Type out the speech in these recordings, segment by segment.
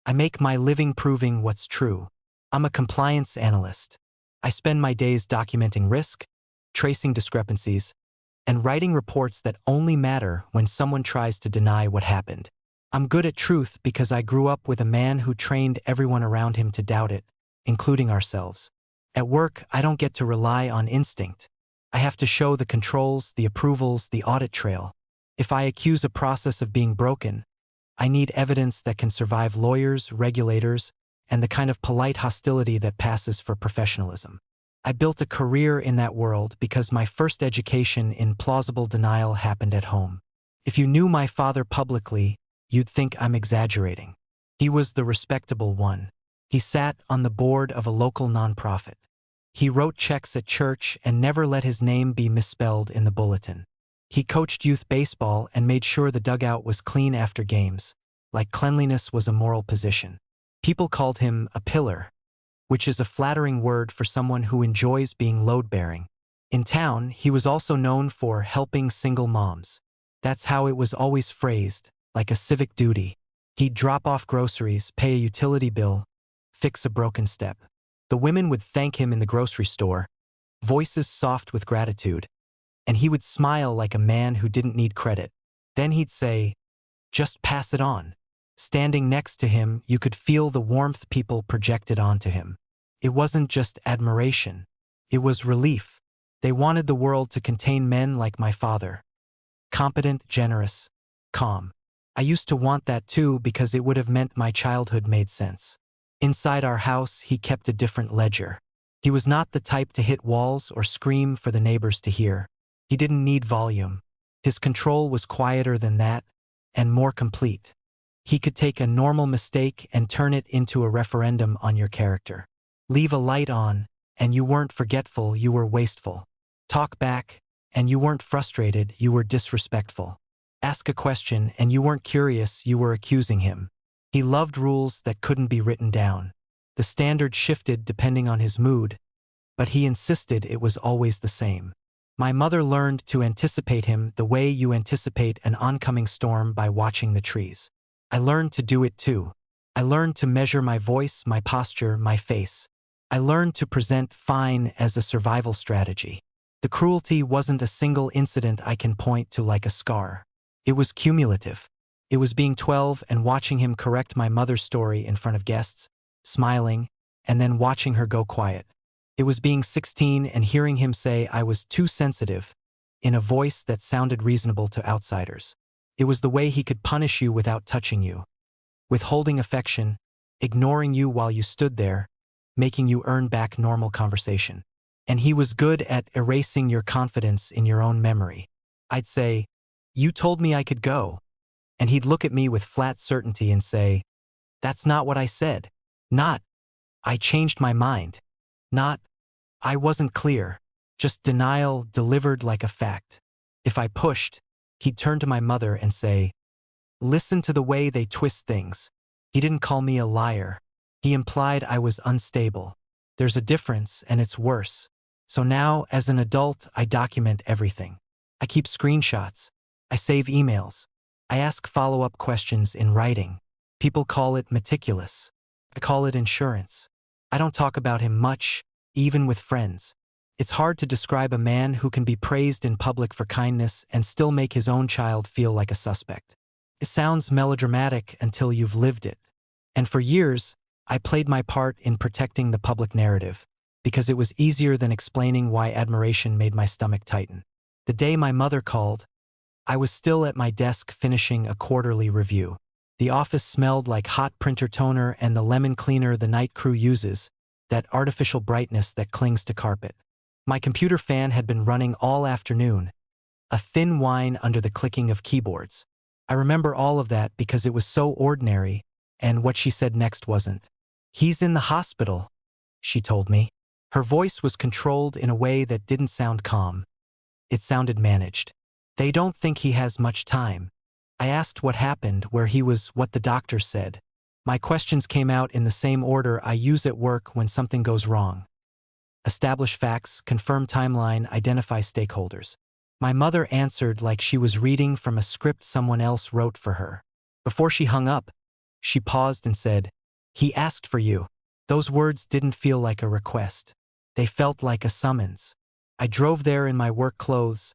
I make my living proving what's true. I'm a compliance analyst. I spend my days documenting risk, tracing discrepancies, and writing reports that only matter when someone tries to deny what happened. I'm good at truth because I grew up with a man who trained everyone around him to doubt it, including ourselves. At work, I don't get to rely on instinct. I have to show the controls, the approvals, the audit trail. If I accuse a process of being broken, I need evidence that can survive lawyers, regulators, and the kind of polite hostility that passes for professionalism. I built a career in that world because my first education in plausible denial happened at home. If you knew my father publicly, you'd think I'm exaggerating. He was the respectable one. He sat on the board of a local nonprofit. He wrote checks at church and never let his name be misspelled in the bulletin. He coached youth baseball and made sure the dugout was clean after games, like cleanliness was a moral position. People called him a pillar, which is a flattering word for someone who enjoys being load-bearing. In town, he was also known for helping single moms. That's how it was always phrased, like a civic duty. He'd drop off groceries, pay a utility bill, fix a broken step. The women would thank him in the grocery store, voices soft with gratitude, and he would smile like a man who didn't need credit. Then he'd say, "Just pass it on." Standing next to him, you could feel the warmth people projected onto him. It wasn't just admiration. It was relief. They wanted the world to contain men like my father. Competent, generous, calm. I used to want that too because it would have meant my childhood made sense. Inside our house, he kept a different ledger. He was not the type to hit walls or scream for the neighbors to hear. He didn't need volume. His control was quieter than that and more complete. He could take a normal mistake and turn it into a referendum on your character. Leave a light on, and you weren't forgetful, you were wasteful. Talk back, and you weren't frustrated, you were disrespectful. Ask a question, and you weren't curious, you were accusing him. He loved rules that couldn't be written down. The standard shifted depending on his mood, but he insisted it was always the same. My mother learned to anticipate him the way you anticipate an oncoming storm by watching the trees. I learned to do it too. I learned to measure my voice, my posture, my face. I learned to present fine as a survival strategy. The cruelty wasn't a single incident I can point to like a scar. It was cumulative. It was being 12 and watching him correct my mother's story in front of guests, smiling, and then watching her go quiet. It was being 16 and hearing him say I was too sensitive in a voice that sounded reasonable to outsiders. It was the way he could punish you without touching you, withholding affection, ignoring you while you stood there, making you earn back normal conversation. And he was good at erasing your confidence in your own memory. I'd say, "You told me I could go." And he'd look at me with flat certainty and say, "That's not what I said." Not, "I changed my mind." Not, "I wasn't clear." Just denial delivered like a fact. If I pushed, he'd turn to my mother and say, "Listen to the way they twist things." He didn't call me a liar. He implied I was unstable. There's a difference, and it's worse. So now, as an adult, I document everything. I keep screenshots. I save emails. I ask follow-up questions in writing. People call it meticulous. I call it insurance. I don't talk about him much, even with friends. It's hard to describe a man who can be praised in public for kindness and still make his own child feel like a suspect. It sounds melodramatic until you've lived it. And for years, I played my part in protecting the public narrative, because it was easier than explaining why admiration made my stomach tighten. The day my mother called, I was still at my desk finishing a quarterly review. The office smelled like hot printer toner and the lemon cleaner the night crew uses, that artificial brightness that clings to carpet. My computer fan had been running all afternoon, a thin whine under the clicking of keyboards. I remember all of that because it was so ordinary, and what she said next wasn't. "He's in the hospital," she told me. Her voice was controlled in a way that didn't sound calm. It sounded managed. "They don't think he has much time." I asked what happened, where he was, what the doctor said. My questions came out in the same order I use at work when something goes wrong. Establish facts, confirm timeline, identify stakeholders. My mother answered like she was reading from a script someone else wrote for her. Before she hung up, She paused and said, "He asked for you." Those words didn't feel like a request. They felt like a summons. I drove there in my work clothes,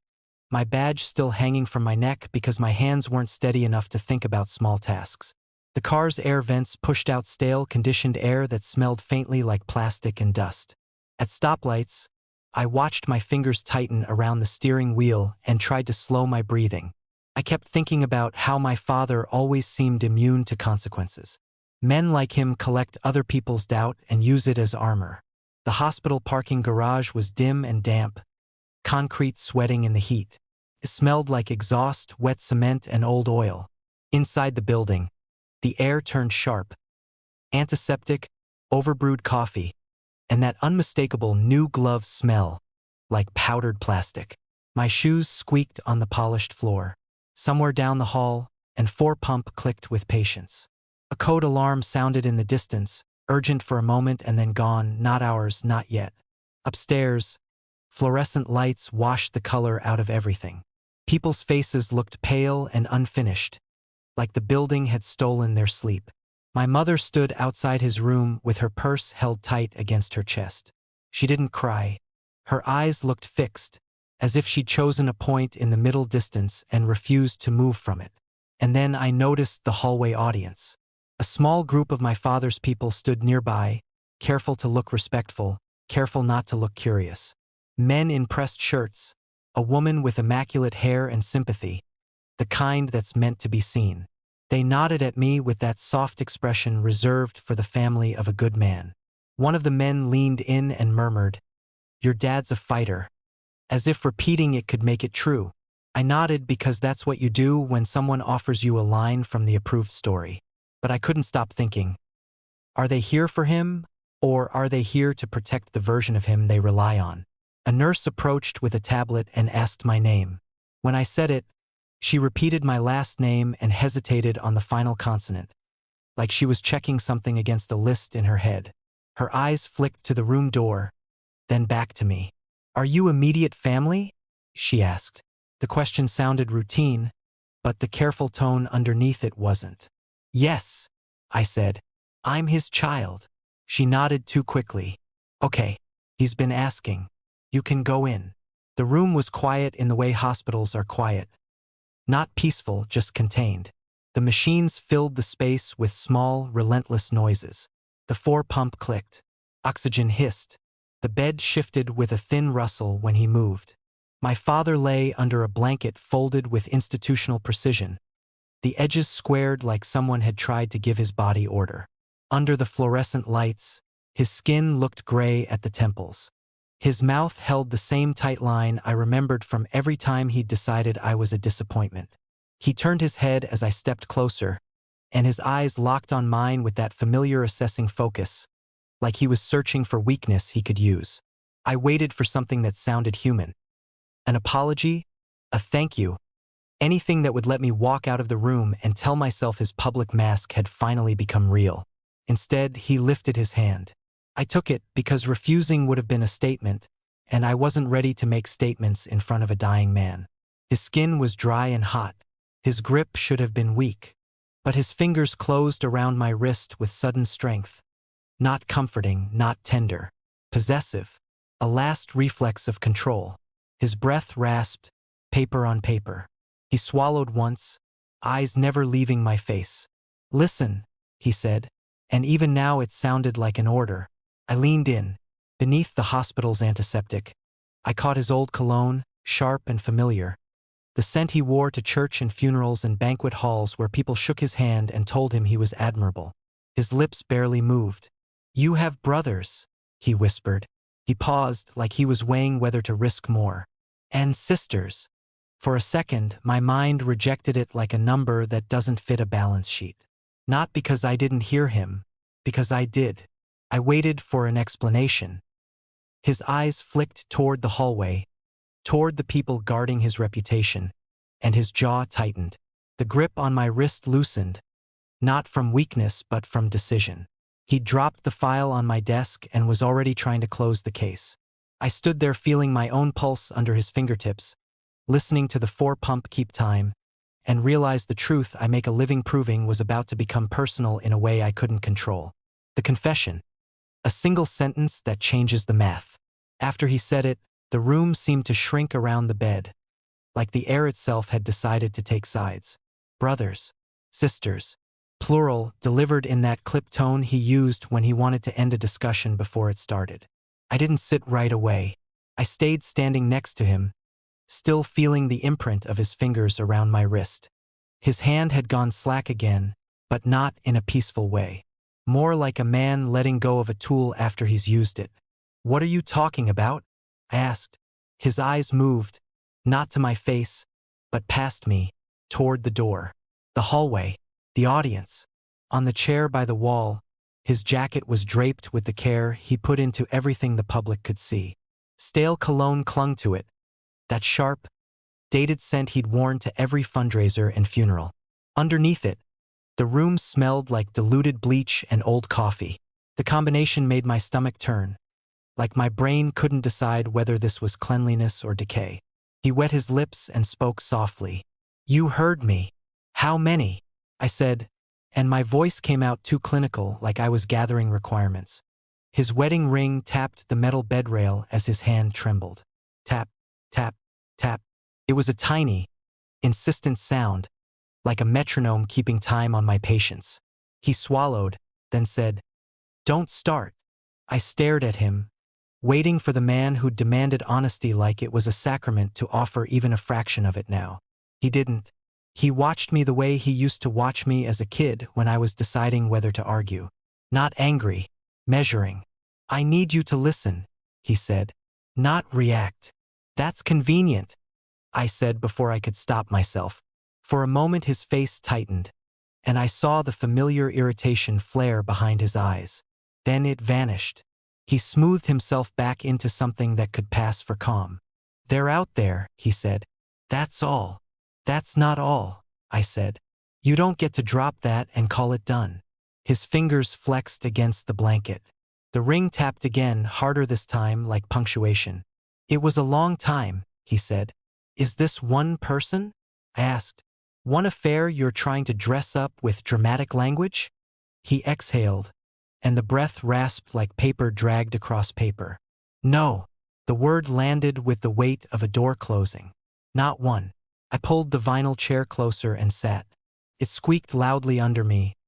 my badge still hanging from my neck because my hands weren't steady enough to think about small tasks. The car's air vents pushed out stale, conditioned air that smelled faintly like plastic and dust. At stoplights, I watched my fingers tighten around the steering wheel and tried to slow my breathing. I kept thinking about how my father always seemed immune to consequences. Men like him collect other people's doubt and use it as armor. The hospital parking garage was dim and damp, concrete sweating in the heat. It smelled like exhaust, wet cement, and old oil. Inside the building, the air turned sharp. Antiseptic, overbrewed coffee, and that unmistakable new glove smell, like powdered plastic. My shoes squeaked on the polished floor. Somewhere down the hall, an 4-pump clicked with patience. A code alarm sounded in the distance, urgent for a moment and then gone, not ours, not yet. Upstairs, fluorescent lights washed the color out of everything. People's faces looked pale and unfinished, like the building had stolen their sleep. My mother stood outside his room with her purse held tight against her chest. She didn't cry. Her eyes looked fixed, as if she'd chosen a point in the middle distance and refused to move from it. And then I noticed the hallway audience. A small group of my father's people stood nearby, careful to look respectful, careful not to look curious. Men in pressed shirts, a woman with immaculate hair and sympathy, the kind that's meant to be seen. They nodded at me with that soft expression reserved for the family of a good man. One of the men leaned in and murmured, "Your dad's a fighter," as if repeating it could make it true. I nodded because that's what you do when someone offers you a line from the approved story. But I couldn't stop thinking, are they here for him, or are they here to protect the version of him they rely on? A nurse approached with a tablet and asked my name. When I said it, she repeated my last name and hesitated on the final consonant, like she was checking something against a list in her head. Her eyes flicked to the room door, then back to me. "Are you immediate family?" she asked. The question sounded routine, but the careful tone underneath it wasn't. "Yes," I said. "I'm his child." She nodded too quickly. "Okay, he's been asking. You can go in." The room was quiet in the way hospitals are quiet. Not peaceful, just contained. The machines filled the space with small, relentless noises. The 4-pump clicked. Oxygen hissed. The bed shifted with a thin rustle when he moved. My father lay under a blanket folded with institutional precision, the edges squared like someone had tried to give his body order. Under the fluorescent lights, his skin looked gray at the temples. His mouth held the same tight line I remembered from every time he'd decided I was a disappointment. He turned his head as I stepped closer, and his eyes locked on mine with that familiar assessing focus, like he was searching for weakness he could use. I waited for something that sounded human. An apology? A thank you? Anything that would let me walk out of the room and tell myself his public mask had finally become real. Instead, he lifted his hand. I took it because refusing would have been a statement, and I wasn't ready to make statements in front of a dying man. His skin was dry and hot. His grip should have been weak. But his fingers closed around my wrist with sudden strength. Not comforting, not tender. Possessive. A last reflex of control. His breath rasped, paper on paper. He swallowed once, eyes never leaving my face. "Listen," he said, and even now it sounded like an order. I leaned in, beneath the hospital's antiseptic. I caught his old cologne, sharp and familiar. The scent he wore to church and funerals and banquet halls where people shook his hand and told him he was admirable. His lips barely moved. "You have brothers," he whispered. He paused like he was weighing whether to risk more. "And sisters." For a second, my mind rejected it like a number that doesn't fit a balance sheet. Not because I didn't hear him, because I did. I waited for an explanation. His eyes flicked toward the hallway, toward the people guarding his reputation, and his jaw tightened. The grip on my wrist loosened, not from weakness but from decision. He dropped the file on my desk and was already trying to close the case. I stood there feeling my own pulse under his fingertips, listening to the 4-pump keep time, and realized the truth I make a living proving was about to become personal in a way I couldn't control. The confession. A single sentence that changes the math. After he said it, the room seemed to shrink around the bed, like the air itself had decided to take sides. Brothers, sisters, plural, delivered in that clipped tone he used when he wanted to end a discussion before it started. I didn't sit right away. I stayed standing next to him, still feeling the imprint of his fingers around my wrist. His hand had gone slack again, but not in a peaceful way. More like a man letting go of a tool after he's used it. "What are you talking about?" I asked. His eyes moved, not to my face, but past me, toward the door. The hallway, the audience. On the chair by the wall, his jacket was draped with the care he put into everything the public could see. Stale cologne clung to it, that sharp, dated scent he'd worn to every fundraiser and funeral. Underneath it, the room smelled like diluted bleach and old coffee. The combination made my stomach turn, like my brain couldn't decide whether this was cleanliness or decay. He wet his lips and spoke softly. "You heard me. How many?" I said, and my voice came out too clinical, like I was gathering requirements. His wedding ring tapped the metal bed rail as his hand trembled. Tap, tap, tap. It was a tiny, insistent sound, like a metronome keeping time on my patience. He swallowed, then said, "Don't start." I stared at him, waiting for the man who'd demanded honesty like it was a sacrament to offer even a fraction of it now. He didn't. He watched me the way he used to watch me as a kid when I was deciding whether to argue. Not angry, measuring. "I need you to listen," he said, "not react." "That's convenient," I said before I could stop myself. For a moment his face tightened, and I saw the familiar irritation flare behind his eyes. Then it vanished. He smoothed himself back into something that could pass for calm. "They're out there," he said. "That's all." "That's not all," I said. "You don't get to drop that and call it done." His fingers flexed against the blanket. The ring tapped again, harder this time, like punctuation. "It was a long time," he said. "Is this one person?" I asked. "One affair you're trying to dress up with dramatic language?" He exhaled, and the breath rasped like paper dragged across paper. "No." The word landed with the weight of a door closing. "Not one." I pulled the vinyl chair closer and sat. It squeaked loudly under me,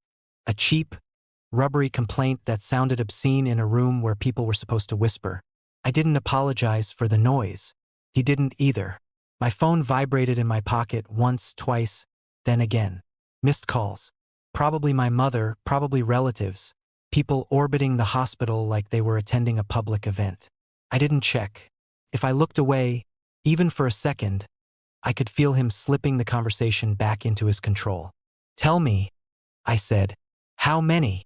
a cheap, rubbery complaint that sounded obscene in a room where people were supposed to whisper. I didn't apologize for the noise. He didn't either. My phone vibrated in my pocket once, twice, then again. Missed calls. Probably my mother, probably relatives. People orbiting the hospital like they were attending a public event. I didn't check. If I looked away, even for a second, I could feel him slipping the conversation back into his control. "Tell me," I said, "how many?"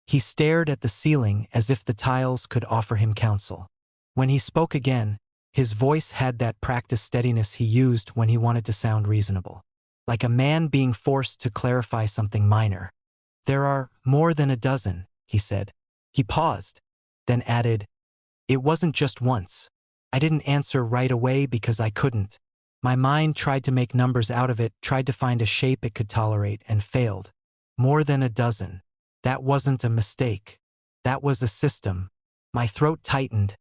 He stared at the ceiling as if the tiles could offer him counsel. When he spoke again, his voice had that practiced steadiness he used when he wanted to sound reasonable. Like a man being forced to clarify something minor. "There are more than a dozen," he said. He paused, then added, "It wasn't just once." I didn't answer right away because I couldn't. My mind tried to make numbers out of it, tried to find a shape it could tolerate, and failed. More than a dozen. That wasn't a mistake. That was a system. My throat tightened,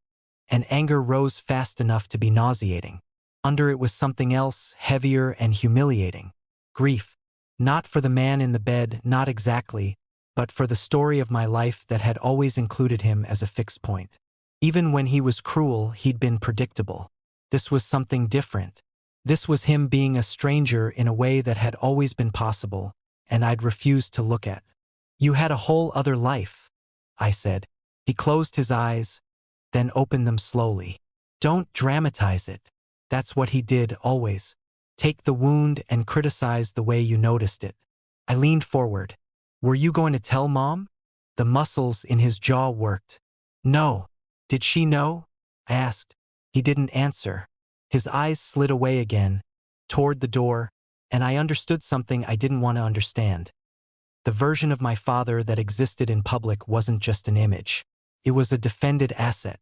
and anger rose fast enough to be nauseating. Under it was something else, heavier and humiliating. Grief. Not for the man in the bed, not exactly, but for the story of my life that had always included him as a fixed point. Even when he was cruel, he'd been predictable. This was something different. This was him being a stranger in a way that had always been possible, and I'd refused to look at. "You had a whole other life," I said. He closed his eyes, then opened them slowly. "Don't dramatize it." That's what he did, always. Take the wound and criticize the way you noticed it. I leaned forward. "Were you going to tell Mom?" The muscles in his jaw worked. "No." "Did she know?" I asked. He didn't answer. His eyes slid away again, toward the door, and I understood something I didn't want to understand. The version of my father that existed in public wasn't just an image. It was a defended asset.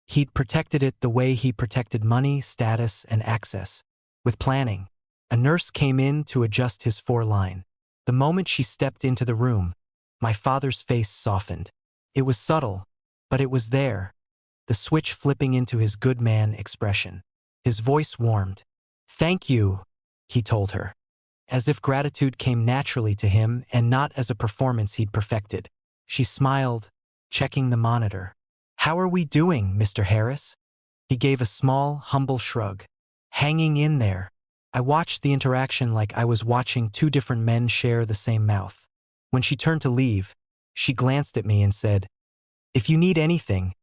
He'd protected it the way he protected money, status, and access. With planning. A nurse came in to adjust his foreline. The moment she stepped into the room, my father's face softened. It was subtle, but it was there, the switch flipping into his good man expression. His voice warmed. "Thank you," he told her, as if gratitude came naturally to him and not as a performance he'd perfected. She smiled, checking the monitor. "How are we doing, Mr. Harris?" He gave a small, humble shrug. "Hanging in there." I watched the interaction like I was watching two different men share the same mouth. When she turned to leave, she glanced at me and said, "If you need anything,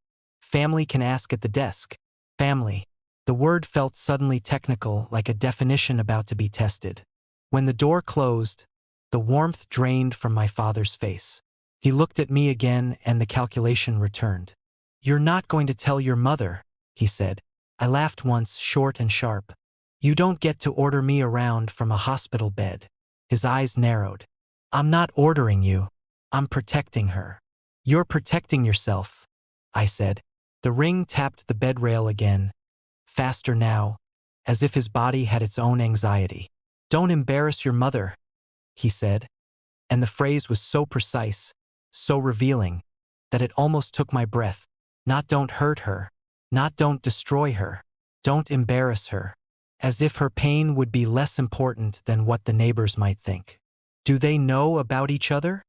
family can ask at the desk." Family. The word felt suddenly technical, like a definition about to be tested. When the door closed, the warmth drained from my father's face. He looked at me again and the calculation returned. "You're not going to tell your mother," he said. I laughed once, short and sharp. "You don't get to order me around from a hospital bed." His eyes narrowed. "I'm not ordering you. I'm protecting her." "You're protecting yourself," I said. The ring tapped the bed rail again, faster now, as if his body had its own anxiety. "Don't embarrass your mother," he said, and the phrase was so precise, so revealing, that it almost took my breath. Not "don't hurt her," not "don't destroy her," "don't embarrass her," as if her pain would be less important than what the neighbors might think. "Do they know about each other?"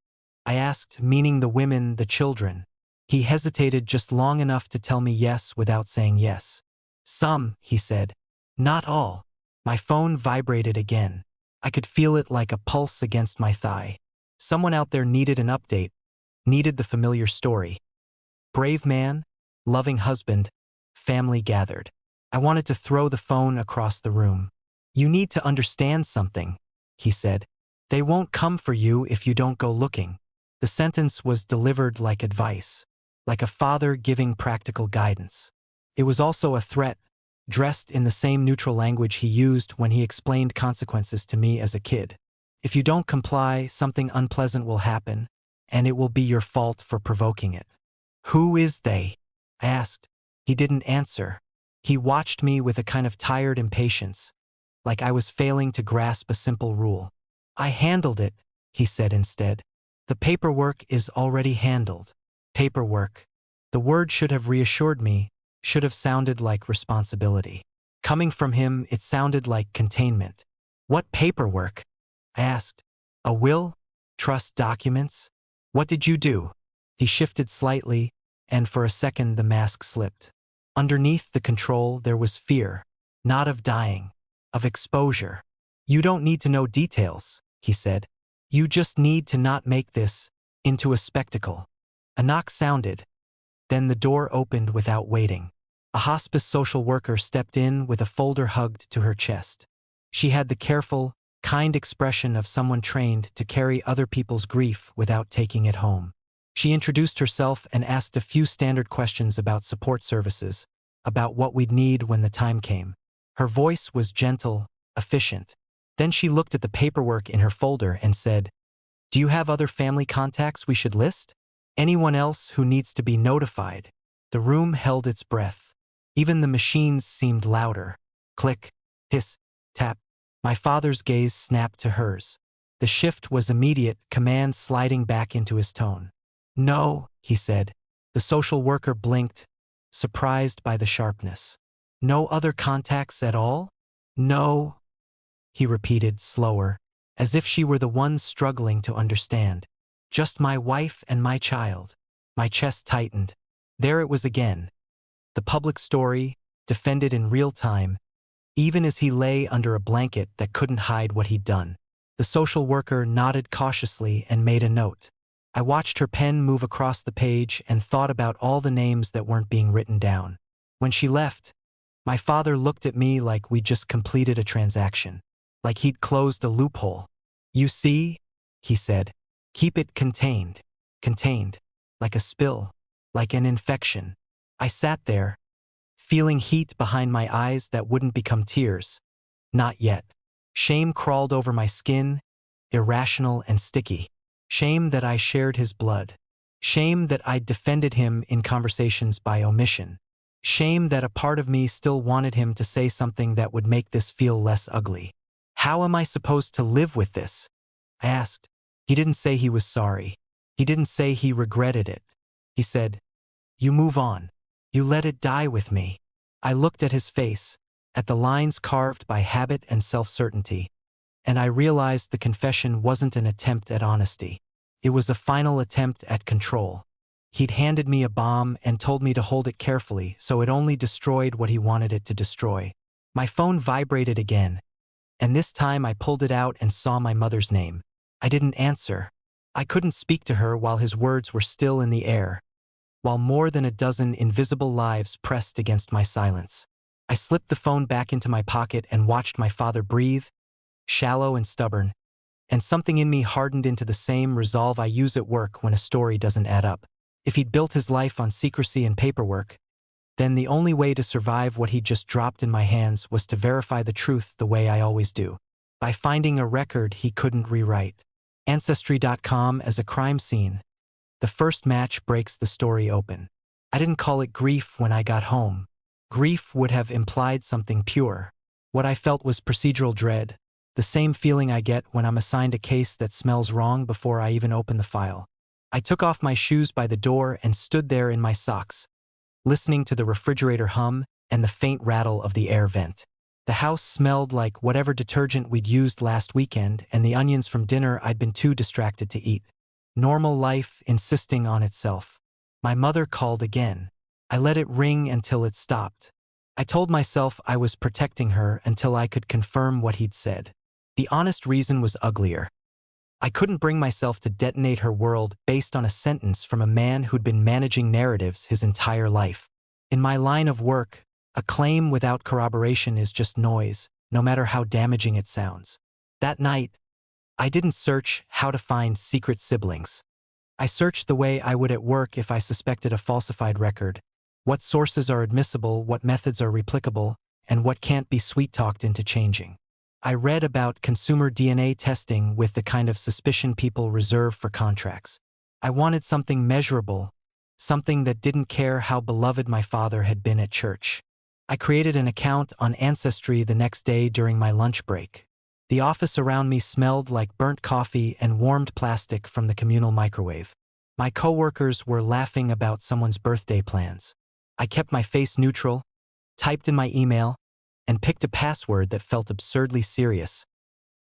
I asked, meaning the women, the children. He hesitated just long enough to tell me yes without saying yes. "Some," he said. "Not all." My phone vibrated again. I could feel it like a pulse against my thigh. Someone out there needed an update, needed the familiar story. Brave man, loving husband, family gathered. I wanted to throw the phone across the room. "You need to understand something," he said. "They won't come for you if you don't go looking." The sentence was delivered like advice, like a father giving practical guidance. It was also a threat, dressed in the same neutral language he used when he explained consequences to me as a kid. "If you don't comply, something unpleasant will happen, and it will be your fault for provoking it." "Who is they?" I asked. He didn't answer. He watched me with a kind of tired impatience, like I was failing to grasp a simple rule. "I handled it," he said instead. "The paperwork is already handled." Paperwork. The word should have reassured me, should have sounded like responsibility. Coming from him, it sounded like containment. "What paperwork?" I asked. "A will? Trust documents? What did you do?" He shifted slightly, and for a second the mask slipped. Underneath the control there was fear, not of dying, of exposure. "You don't need to know details," he said. "You just need to not make this into a spectacle." A knock sounded. Then the door opened without waiting. A hospice social worker stepped in with a folder hugged to her chest. She had the careful, kind expression of someone trained to carry other people's grief without taking it home. She introduced herself and asked a few standard questions about support services, about what we'd need when the time came. Her voice was gentle, efficient. Then she looked at the paperwork in her folder and said, "Do you have other family contacts we should list? Anyone else who needs to be notified?" The room held its breath. Even the machines seemed louder. Click, hiss, tap. My father's gaze snapped to hers. The shift was immediate, command sliding back into his tone. "No," he said. The social worker blinked, surprised by the sharpness. "No other contacts at all?" "No," he repeated, slower, as if she were the one struggling to understand. "Just my wife and my child." My chest tightened. There it was again. The public story, defended in real time, even as he lay under a blanket that couldn't hide what he'd done. The social worker nodded cautiously and made a note. I watched her pen move across the page and thought about all the names that weren't being written down. When she left, my father looked at me like we'd just completed a transaction, like he'd closed a loophole. "You see," he said, "keep it contained. Contained. Like a spill. Like an infection." I sat there, feeling heat behind my eyes that wouldn't become tears. Not yet. Shame crawled over my skin, irrational and sticky. Shame that I shared his blood. Shame that I'd defended him in conversations by omission. Shame that a part of me still wanted him to say something that would make this feel less ugly. How am I supposed to live with this? I asked. He didn't say he was sorry. He didn't say he regretted it. He said, "You move on. You let it die with me." I looked at his face, at the lines carved by habit and self-certainty, and I realized the confession wasn't an attempt at honesty. It was a final attempt at control. He'd handed me a bomb and told me to hold it carefully so it only destroyed what he wanted it to destroy. My phone vibrated again, and this time I pulled it out and saw my mother's name. I didn't answer. I couldn't speak to her while his words were still in the air, while more than a dozen invisible lives pressed against my silence. I slipped the phone back into my pocket and watched my father breathe, shallow and stubborn, and something in me hardened into the same resolve I use at work when a story doesn't add up. If he'd built his life on secrecy and paperwork, then the only way to survive what he'd just dropped in my hands was to verify the truth the way I always do, by finding a record he couldn't rewrite. Ancestry.com as a crime scene. The first match breaks the story open. I didn't call it grief when I got home. Grief would have implied something pure. What I felt was procedural dread, the same feeling I get when I'm assigned a case that smells wrong before I even open the file. I took off my shoes by the door and stood there in my socks, listening to the refrigerator hum and the faint rattle of the air vent. The house smelled like whatever detergent we'd used last weekend and the onions from dinner I'd been too distracted to eat. Normal life insisting on itself. My mother called again. I let it ring until it stopped. I told myself I was protecting her until I could confirm what he'd said. The honest reason was uglier. I couldn't bring myself to detonate her world based on a sentence from a man who'd been managing narratives his entire life. In my line of work, a claim without corroboration is just noise, no matter how damaging it sounds. That night, I didn't search how to find secret siblings. I searched the way I would at work if I suspected a falsified record. What sources are admissible, what methods are replicable, and what can't be sweet-talked into changing. I read about consumer DNA testing with the kind of suspicion people reserve for contracts. I wanted something measurable, something that didn't care how beloved my father had been at church. I created an account on Ancestry the next day during my lunch break. The office around me smelled like burnt coffee and warmed plastic from the communal microwave. My coworkers were laughing about someone's birthday plans. I kept my face neutral, typed in my email, and picked a password that felt absurdly serious,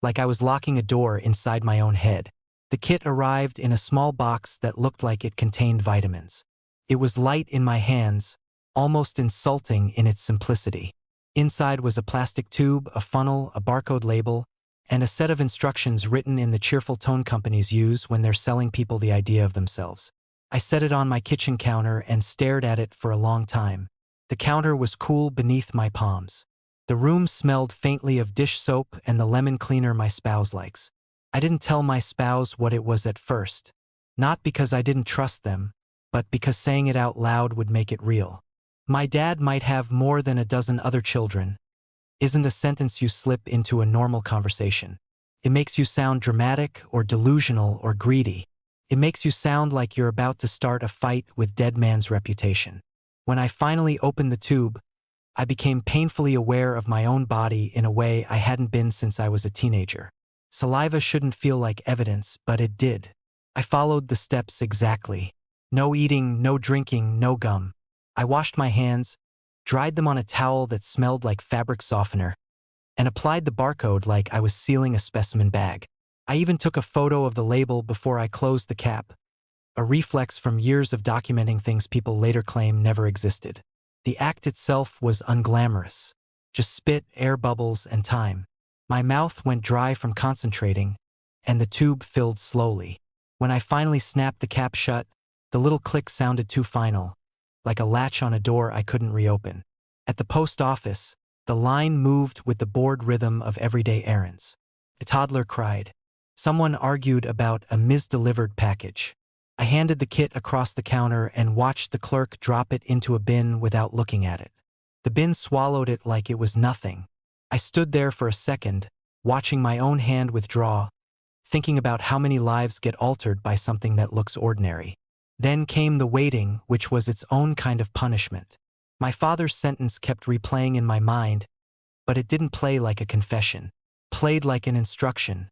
like I was locking a door inside my own head. The kit arrived in a small box that looked like it contained vitamins. It was light in my hands, almost insulting in its simplicity. Inside was a plastic tube, a funnel, a barcode label, and a set of instructions written in the cheerful tone companies use when they're selling people the idea of themselves. I set it on my kitchen counter and stared at it for a long time. The counter was cool beneath my palms. The room smelled faintly of dish soap and the lemon cleaner my spouse likes. I didn't tell my spouse what it was at first, not because I didn't trust them, but because saying it out loud would make it real. My dad might have more than a dozen other children. Isn't a sentence you slip into a normal conversation. It makes you sound dramatic or delusional or greedy. It makes you sound like you're about to start a fight with dead man's reputation. When I finally opened the tube, I became painfully aware of my own body in a way I hadn't been since I was a teenager. Saliva shouldn't feel like evidence, but it did. I followed the steps exactly. No eating, no drinking, no gum. I washed my hands, dried them on a towel that smelled like fabric softener, and applied the barcode like I was sealing a specimen bag. I even took a photo of the label before I closed the cap, a reflex from years of documenting things people later claim never existed. The act itself was unglamorous. Just spit, air bubbles, and time. My mouth went dry from concentrating, and the tube filled slowly. When I finally snapped the cap shut, the little click sounded too final, like a latch on a door I couldn't reopen. At the post office, the line moved with the bored rhythm of everyday errands. A toddler cried. Someone argued about a misdelivered package. I handed the kit across the counter and watched the clerk drop it into a bin without looking at it. The bin swallowed it like it was nothing. I stood there for a second, watching my own hand withdraw, thinking about how many lives get altered by something that looks ordinary. Then came the waiting, which was its own kind of punishment. My father's sentence kept replaying in my mind, but it didn't play like a confession. played like an instruction.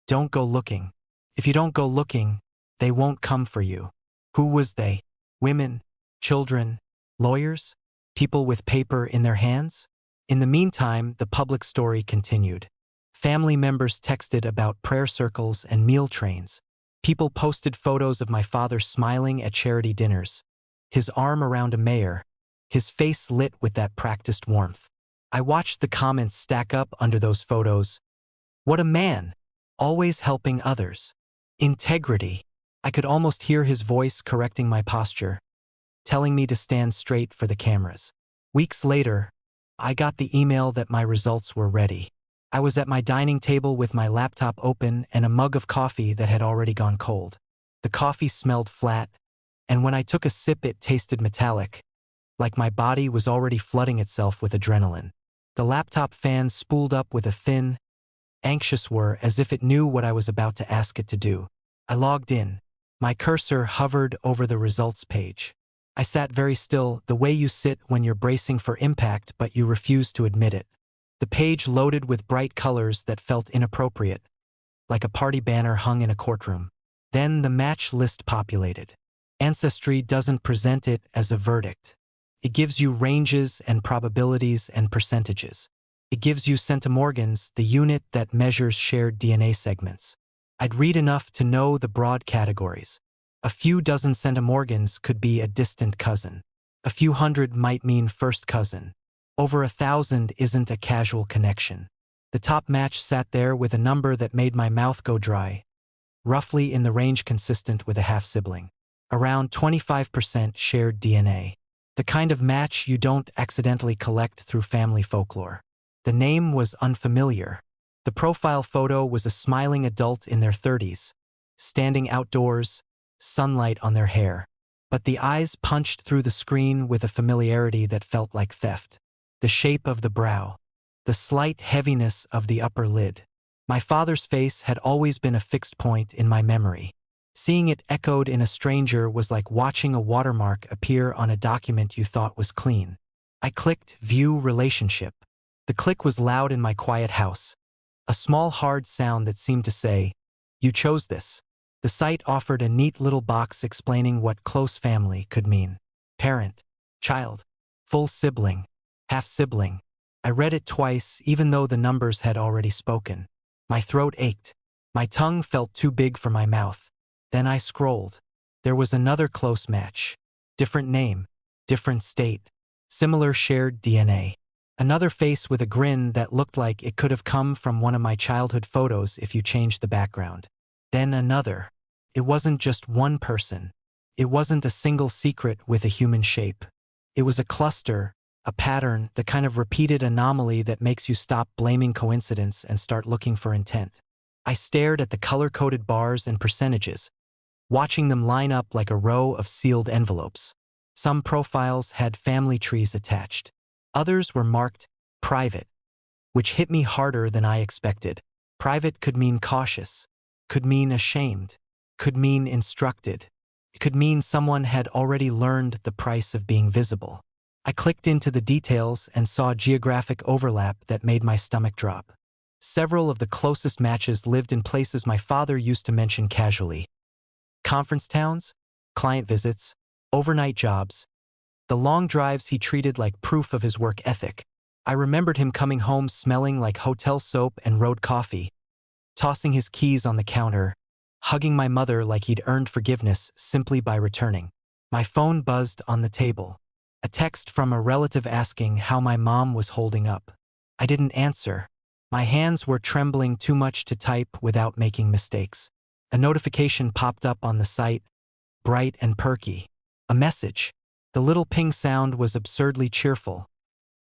Don't go looking. If you don't go looking, they won't come for you. Who was they? Women? Children? Lawyers? People with paper in their hands? In the meantime, the public story continued. Family members texted about prayer circles and meal trains. People posted photos of my father smiling at charity dinners, his arm around a mayor, his face lit with that practiced warmth. I watched the comments stack up under those photos. What a man! Always helping others. Integrity. I could almost hear his voice correcting my posture, telling me to stand straight for the cameras. Weeks later, I got the email that my results were ready. I was at my dining table with my laptop open and a mug of coffee that had already gone cold. The coffee smelled flat, and when I took a sip it tasted metallic, like my body was already flooding itself with adrenaline. The laptop fan spooled up with a thin, anxious whir as if it knew what I was about to ask it to do. I logged in. My cursor hovered over the results page. I sat very still, the way you sit when you're bracing for impact but you refuse to admit it. The page loaded with bright colors that felt inappropriate, like a party banner hung in a courtroom. Then the match list populated. Ancestry doesn't present it as a verdict. It gives you ranges and probabilities and percentages. It gives you centimorgans, the unit that measures shared DNA segments. I'd read enough to know the broad categories. A few dozen centimorgans could be a distant cousin. A few hundred might mean first cousin. Over 1,000 isn't a casual connection. The top match sat there with a number that made my mouth go dry, roughly in the range consistent with a half-sibling. Around 25% shared DNA. The kind of match you don't accidentally collect through family folklore. The name was unfamiliar. The profile photo was a smiling adult in their 30s, standing outdoors, sunlight on their hair. But the eyes punched through the screen with a familiarity that felt like theft. The shape of the brow. The slight heaviness of the upper lid. My father's face had always been a fixed point in my memory. Seeing it echoed in a stranger was like watching a watermark appear on a document you thought was clean. I clicked View Relationship. The click was loud in my quiet house. A small hard sound that seemed to say, "You chose this." The site offered a neat little box explaining what close family could mean. Parent, child, full sibling, half-sibling. I read it twice even though the numbers had already spoken. My throat ached. My tongue felt too big for my mouth. Then I scrolled. There was another close match. Different name, different state, similar shared DNA. Another face with a grin that looked like it could have come from one of my childhood photos if you changed the background. Then another. It wasn't just one person. It wasn't a single secret with a human shape. It was a cluster, a pattern, the kind of repeated anomaly that makes you stop blaming coincidence and start looking for intent. I stared at the color-coded bars and percentages, watching them line up like a row of sealed envelopes. Some profiles had family trees attached. Others were marked private, which hit me harder than I expected. Private could mean cautious, could mean ashamed, could mean instructed. It could mean someone had already learned the price of being visible. I clicked into the details and saw geographic overlap that made my stomach drop. Several of the closest matches lived in places my father used to mention casually. Conference towns, client visits, overnight jobs. The long drives he treated like proof of his work ethic. I remembered him coming home smelling like hotel soap and road coffee, tossing his keys on the counter, hugging my mother like he'd earned forgiveness simply by returning. My phone buzzed on the table. A text from a relative asking how my mom was holding up. I didn't answer. My hands were trembling too much to type without making mistakes. A notification popped up on the site, bright and perky. A message. The little ping sound was absurdly cheerful,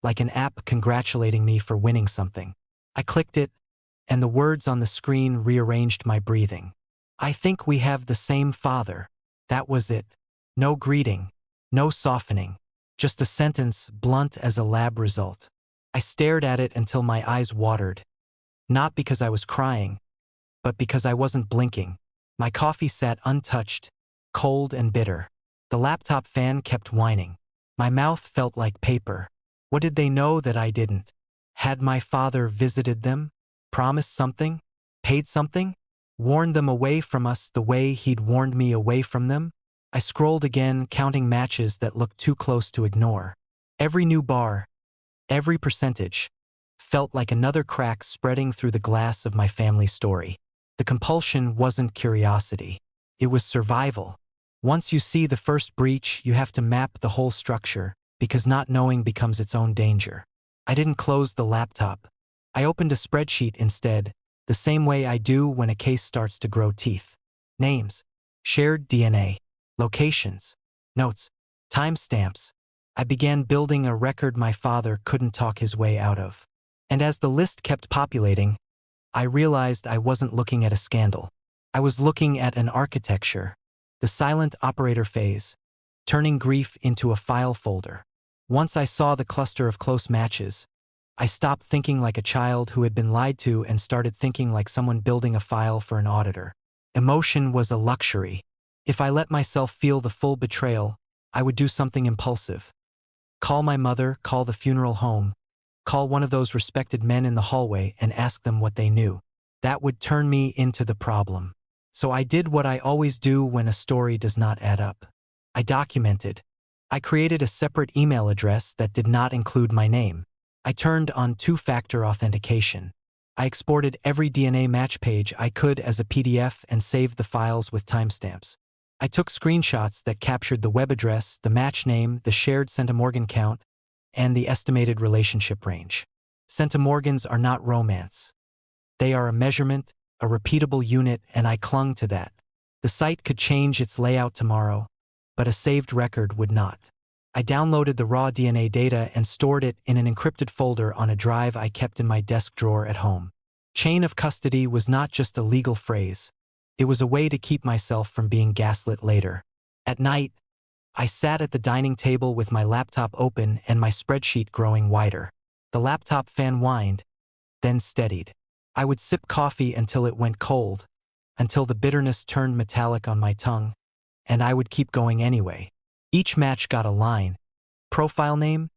like an app congratulating me for winning something. I clicked it, and the words on the screen rearranged my breathing. "I think we have the same father." That was it. No greeting, no softening. Just a sentence blunt as a lab result. I stared at it until my eyes watered. Not because I was crying, but because I wasn't blinking. My coffee sat untouched, cold and bitter. The laptop fan kept whining. My mouth felt like paper. What did they know that I didn't? Had my father visited them? promised something, paid something, warned them away from us the way he'd warned me away from them? I scrolled again, counting matches that looked too close to ignore. Every new bar, every percentage, felt like another crack spreading through the glass of my family story. The compulsion wasn't curiosity. It was survival. Once you see the first breach, you have to map the whole structure, because not knowing becomes its own danger. I didn't close the laptop. I opened a spreadsheet instead, the same way I do when a case starts to grow teeth. Names, shared DNA, locations, notes, timestamps. I began building a record my father couldn't talk his way out of. And as the list kept populating, I realized I wasn't looking at a scandal. I was looking at an architecture, the silent operator phase, turning grief into a file folder. Once I saw the cluster of close matches, I stopped thinking like a child who had been lied to and started thinking like someone building a file for an auditor. Emotion was a luxury. If I let myself feel the full betrayal, I would do something impulsive. Call my mother, call the funeral home, call one of those respected men in the hallway and ask them what they knew. That would turn me into the problem. So I did what I always do when a story does not add up. I documented. I created a separate email address that did not include my name. I turned on two-factor authentication. I exported every DNA match page I could as a PDF and saved the files with timestamps. I took screenshots that captured the web address, the match name, the shared centimorgan count, and the estimated relationship range. Centimorgans are not romance. They are a measurement, a repeatable unit, and I clung to that. The site could change its layout tomorrow, but a saved record would not. I downloaded the raw DNA data and stored it in an encrypted folder on a drive I kept in my desk drawer at home. Chain of custody was not just a legal phrase. It was a way to keep myself from being gaslit later. At night, I sat at the dining table with my laptop open and my spreadsheet growing wider. The laptop fan whined, then steadied. I would sip coffee until it went cold, until the bitterness turned metallic on my tongue, and I would keep going anyway. Each match got a line: profile name,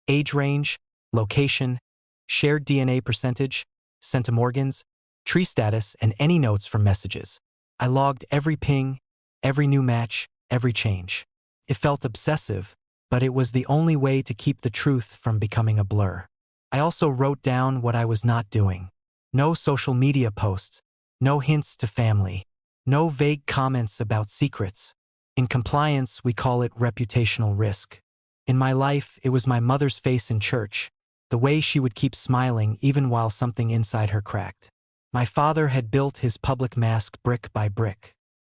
age range, location, shared DNA percentage, centimorgans, tree status, and any notes from messages. I logged every ping, every new match, every change. It felt obsessive, but it was the only way to keep the truth from becoming a blur. I also wrote down what I was not doing. No social media posts, no hints to family, no vague comments about secrets. In compliance, we call it reputational risk. In my life, it was my mother's face in church, the way she would keep smiling even while something inside her cracked. My father had built his public mask brick by brick.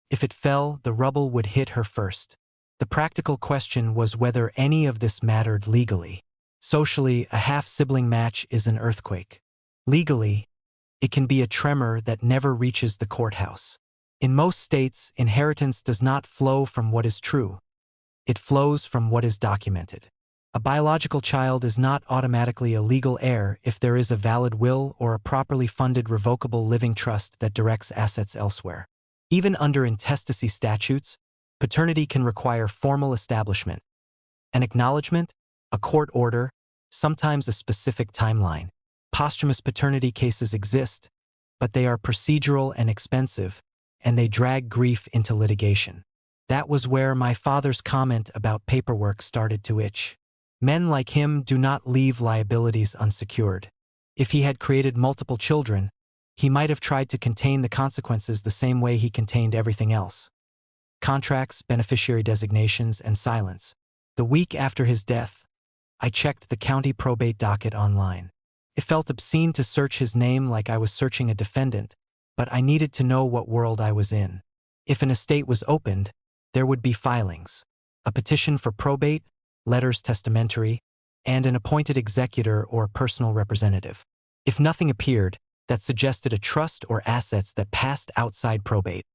If it fell, the rubble would hit her first. The practical question was whether any of this mattered legally. Socially, a half-sibling match is an earthquake. Legally, it can be a tremor that never reaches the courthouse. In most states, inheritance does not flow from what is true. It flows from what is documented. A biological child is not automatically a legal heir if there is a valid will or a properly funded revocable living trust that directs assets elsewhere. Even under intestacy statutes, paternity can require formal establishment, an acknowledgement, a court order, sometimes a specific timeline. Posthumous paternity cases exist, but they are procedural and expensive, and they drag grief into litigation. That was where my father's comment about paperwork started to itch. Men like him do not leave liabilities unsecured. If he had created multiple children, he might have tried to contain the consequences the same way he contained everything else. Contracts, beneficiary designations, and silence. The week after his death, I checked the county probate docket online. It felt obscene to search his name like I was searching a defendant, but I needed to know what world I was in. If an estate was opened, there would be filings, a petition for probate, letters testamentary, and an appointed executor or personal representative. If nothing appeared, that suggested a trust or assets that passed outside probate.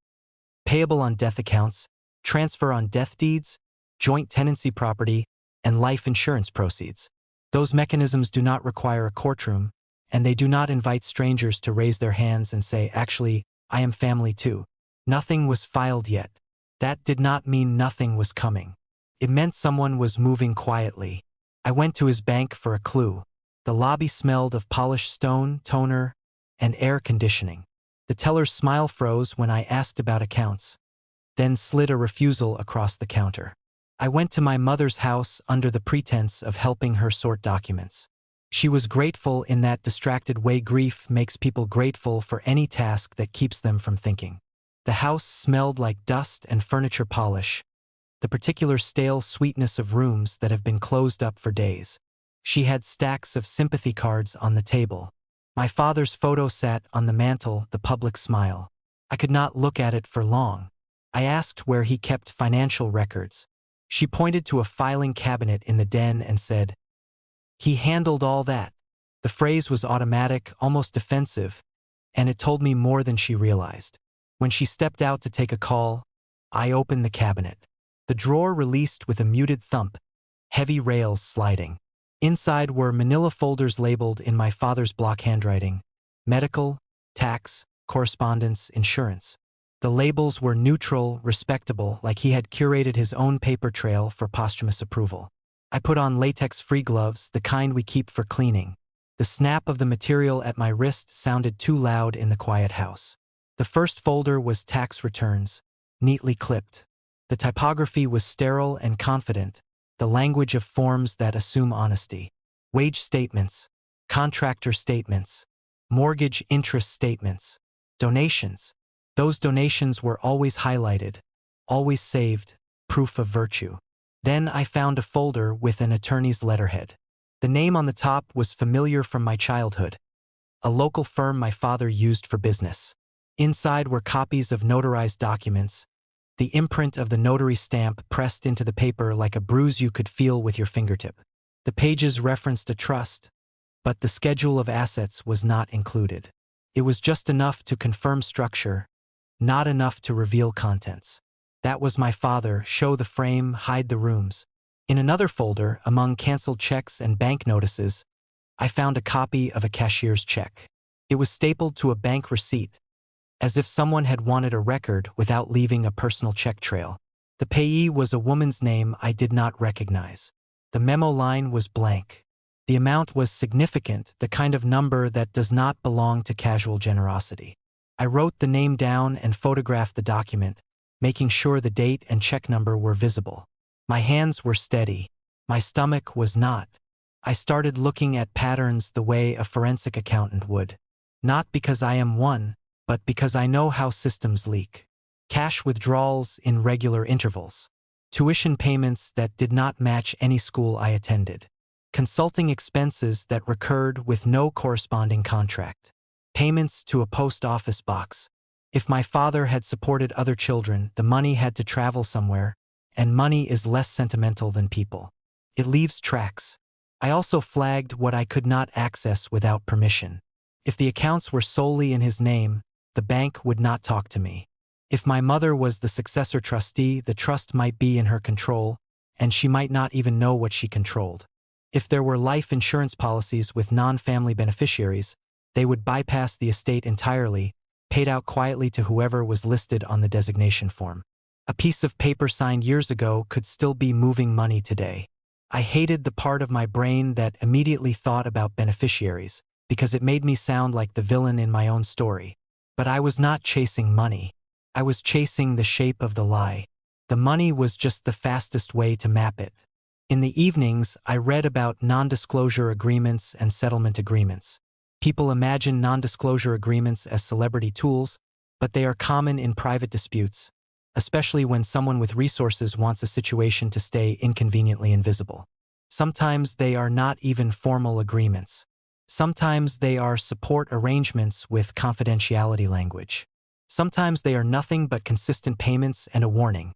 Payable on death accounts, transfer on death deeds, joint tenancy property, and life insurance proceeds. Those mechanisms do not require a courtroom, and they do not invite strangers to raise their hands and say, "Actually, I am family too." Nothing was filed yet. That did not mean nothing was coming. It meant someone was moving quietly. I went to his bank for a clue. The lobby smelled of polished stone, toner, and air conditioning. The teller's smile froze when I asked about accounts, then slid a refusal across the counter. I went to my mother's house under the pretense of helping her sort documents. She was grateful in that distracted way grief makes people grateful for any task that keeps them from thinking. The house smelled like dust and furniture polish, the particular stale sweetness of rooms that have been closed up for days. She had stacks of sympathy cards on the table. My father's photo sat on the mantel, the public smile. I could not look at it for long. I asked where he kept financial records. She pointed to a filing cabinet in the den and said, "He handled all that." The phrase was automatic, almost defensive, and it told me more than she realized. When she stepped out to take a call, I opened the cabinet. The drawer released with a muted thump, heavy rails sliding. Inside were manila folders labeled in my father's block handwriting: medical, tax, correspondence, insurance. The labels were neutral, respectable, like he had curated his own paper trail for posthumous approval. I put on latex-free gloves, the kind we keep for cleaning. The snap of the material at my wrist sounded too loud in the quiet house. The first folder was tax returns, neatly clipped. The typography was sterile and confident, the language of forms that assume honesty. Wage statements, contractor statements, mortgage interest statements, donations. Those donations were always highlighted, always saved, proof of virtue. Then I found a folder with an attorney's letterhead. The name on the top was familiar from my childhood, a local firm my father used for business. Inside were copies of notarized documents, the imprint of the notary stamp pressed into the paper like a bruise you could feel with your fingertip. The pages referenced a trust, but the schedule of assets was not included. It was just enough to confirm structure, not enough to reveal contents. That was my father, show the frame, hide the rooms. In another folder, among canceled checks and bank notices, I found a copy of a cashier's check. It was stapled to a bank receipt, as if someone had wanted a record without leaving a personal check trail. The payee was a woman's name I did not recognize. The memo line was blank. The amount was significant, the kind of number that does not belong to casual generosity. I wrote the name down and photographed the document, making sure the date and check number were visible. My hands were steady. My stomach was not. I started looking at patterns the way a forensic accountant would. Not because I am one, but because I know how systems leak. Cash withdrawals in regular intervals. Tuition payments that did not match any school I attended. Consulting expenses that recurred with no corresponding contract. Payments to a post office box. If my father had supported other children, the money had to travel somewhere, and money is less sentimental than people. It leaves tracks. I also flagged what I could not access without permission. If the accounts were solely in his name, the bank would not talk to me. If my mother was the successor trustee, the trust might be in her control, and she might not even know what she controlled. If there were life insurance policies with non-family beneficiaries, they would bypass the estate entirely, paid out quietly to whoever was listed on the designation form. A piece of paper signed years ago could still be moving money today. I hated the part of my brain that immediately thought about beneficiaries, because it made me sound like the villain in my own story. But I was not chasing money. I was chasing the shape of the lie. The money was just the fastest way to map it. In the evenings, I read about non-disclosure agreements and settlement agreements. People imagine non-disclosure agreements as celebrity tools, but they are common in private disputes, especially when someone with resources wants a situation to stay inconveniently invisible. Sometimes they are not even formal agreements. Sometimes they are support arrangements with confidentiality language. Sometimes they are nothing but consistent payments and a warning.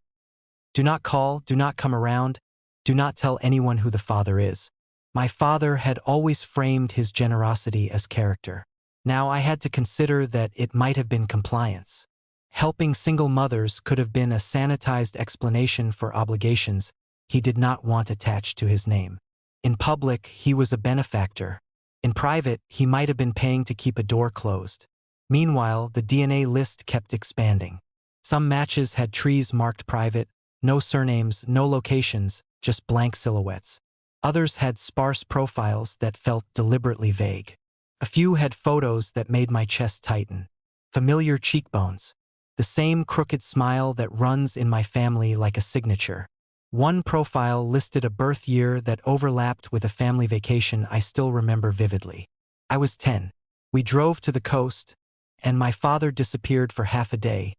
Do not call, do not come around, do not tell anyone who the father is. My father had always framed his generosity as character. Now I had to consider that it might have been compliance. Helping single mothers could have been a sanitized explanation for obligations he did not want attached to his name. In public, he was a benefactor. In private, he might have been paying to keep a door closed. Meanwhile, the DNA list kept expanding. Some matches had trees marked private, no surnames, no locations, just blank silhouettes. Others had sparse profiles that felt deliberately vague. A few had photos that made my chest tighten. Familiar cheekbones. The same crooked smile that runs in my family like a signature. One profile listed a birth year that overlapped with a family vacation I still remember vividly. I was 10. We drove to the coast, and my father disappeared for half a day,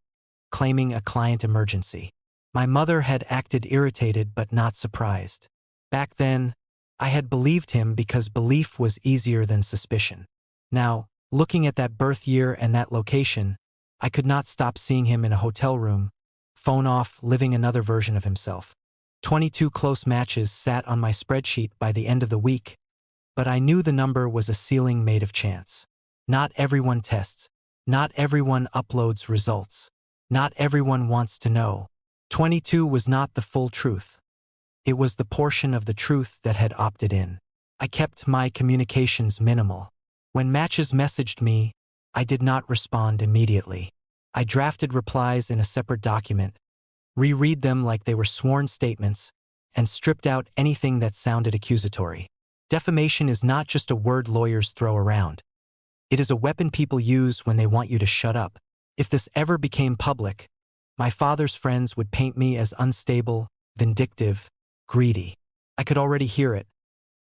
claiming a client emergency. My mother had acted irritated but not surprised. Back then, I had believed him because belief was easier than suspicion. Now, looking at that birth year and that location, I could not stop seeing him in a hotel room, phone off, living another version of himself. 22 close matches sat on my spreadsheet by the end of the week, but I knew the number was a ceiling made of chance. Not everyone tests. Not everyone uploads results. Not everyone wants to know. 22 was not the full truth. It was the portion of the truth that had opted in. I kept my communications minimal. When matches messaged me, I did not respond immediately. I drafted replies in a separate document, reread them like they were sworn statements, and stripped out anything that sounded accusatory. Defamation is not just a word lawyers throw around. It is a weapon people use when they want you to shut up. If this ever became public, my father's friends would paint me as unstable, vindictive, greedy. I could already hear it.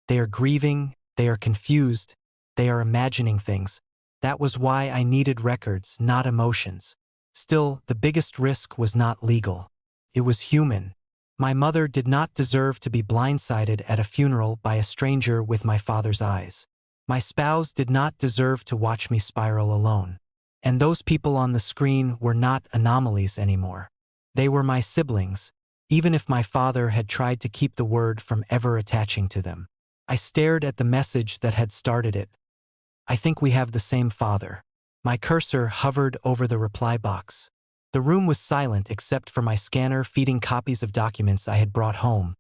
They are grieving, they are confused, they are imagining things. That was why I needed records, not emotions. Still, the biggest risk was not legal. It was human. My mother did not deserve to be blindsided at a funeral by a stranger with my father's eyes. My spouse did not deserve to watch me spiral alone. And those people on the screen were not anomalies anymore. They were my siblings, even if my father had tried to keep the word from ever attaching to them. I stared at the message that had started it. I think we have the same father. My cursor hovered over the reply box. The room was silent except for my scanner feeding copies of documents I had brought home.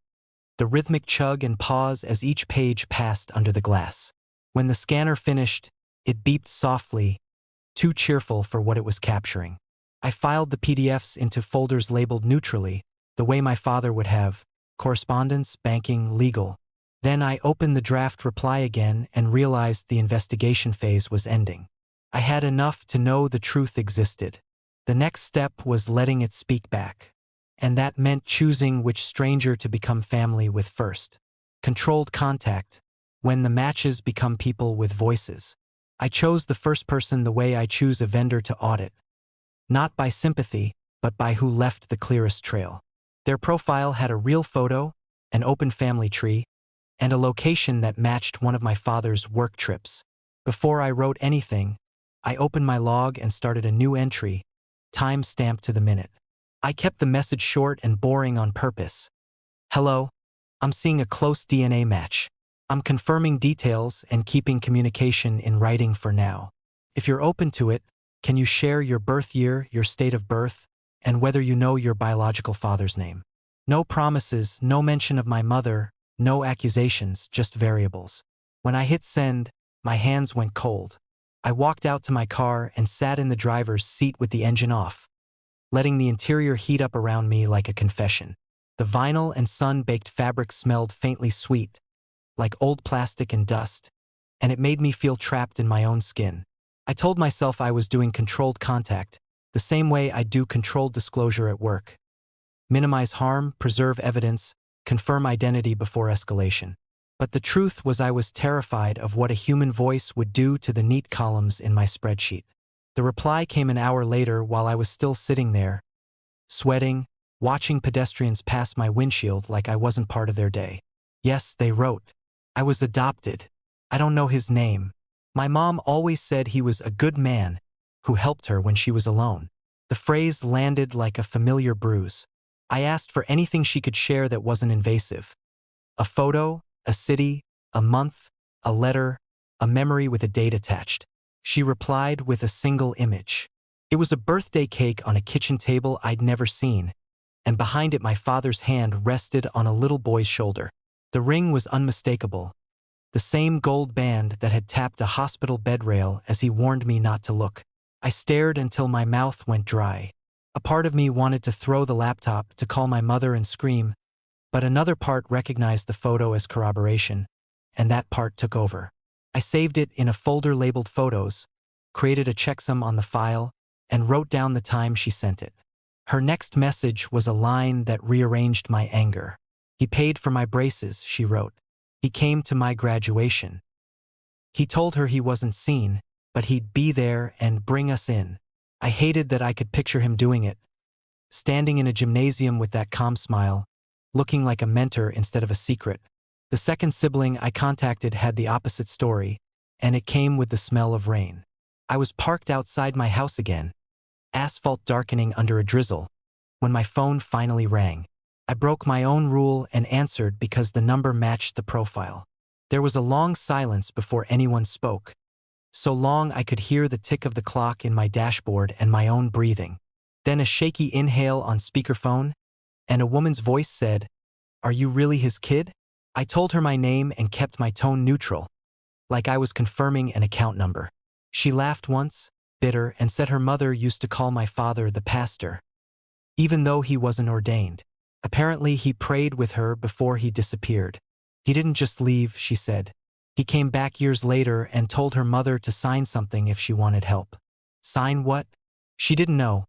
The rhythmic chug and pause as each page passed under the glass. When the scanner finished, it beeped softly, too cheerful for what it was capturing. I filed the PDFs into folders labeled neutrally, the way my father would have: correspondence, banking, legal. Then I opened the draft reply again and realized the investigation phase was ending. I had enough to know the truth existed. The next step was letting it speak back. And that meant choosing which stranger to become family with first. Controlled contact, when the matches become people with voices. I chose the first person the way I choose a vendor to audit. Not by sympathy, but by who left the clearest trail. Their profile had a real photo, an open family tree, and a location that matched one of my father's work trips. Before I wrote anything, I opened my log and started a new entry, time stamped to the minute. I kept the message short and boring on purpose. Hello, I'm seeing a close DNA match. I'm confirming details and keeping communication in writing for now. If you're open to it, can you share your birth year, your state of birth, and whether you know your biological father's name? No promises, no mention of my mother, no accusations, just variables. When I hit send, my hands went cold. I walked out to my car and sat in the driver's seat with the engine off, letting the interior heat up around me like a confession. The vinyl and sun-baked fabric smelled faintly sweet, like old plastic and dust, and it made me feel trapped in my own skin. I told myself I was doing controlled contact, the same way I do controlled disclosure at work. Minimize harm, preserve evidence, confirm identity before escalation. But the truth was I was terrified of what a human voice would do to the neat columns in my spreadsheet. The reply came an hour later while I was still sitting there, sweating, watching pedestrians pass my windshield like I wasn't part of their day. Yes, they wrote. I was adopted. I don't know his name. My mom always said he was a good man who helped her when she was alone. The phrase landed like a familiar bruise. I asked for anything she could share that wasn't invasive. A photo, a city, a month, a letter, a memory with a date attached. She replied with a single image. It was a birthday cake on a kitchen table I'd never seen, and behind it my father's hand rested on a little boy's shoulder. The ring was unmistakable, the same gold band that had tapped a hospital bed rail as he warned me not to look. I stared until my mouth went dry. A part of me wanted to throw the laptop, to call my mother and scream, but another part recognized the photo as corroboration, and that part took over. I saved it in a folder labeled Photos, created a checksum on the file, and wrote down the time she sent it. Her next message was a line that rearranged my anger. "He paid for my braces," she wrote. "He came to my graduation. He told her he wasn't seen, but he'd be there and bring us in." I hated that I could picture him doing it, standing in a gymnasium with that calm smile, looking like a mentor instead of a secret. The second sibling I contacted had the opposite story, and it came with the smell of rain. I was parked outside my house again, asphalt darkening under a drizzle, when my phone finally rang. I broke my own rule and answered because the number matched the profile. There was a long silence before anyone spoke, so long I could hear the tick of the clock in my dashboard and my own breathing. Then a shaky inhale on speakerphone, and a woman's voice said, "Are you really his kid?" I told her my name and kept my tone neutral, like I was confirming an account number. She laughed once, bitter, and said her mother used to call my father the pastor, even though he wasn't ordained. Apparently he prayed with her before he disappeared. "He didn't just leave," she said. "He came back years later and told her mother to sign something if she wanted help." Sign what? She didn't know,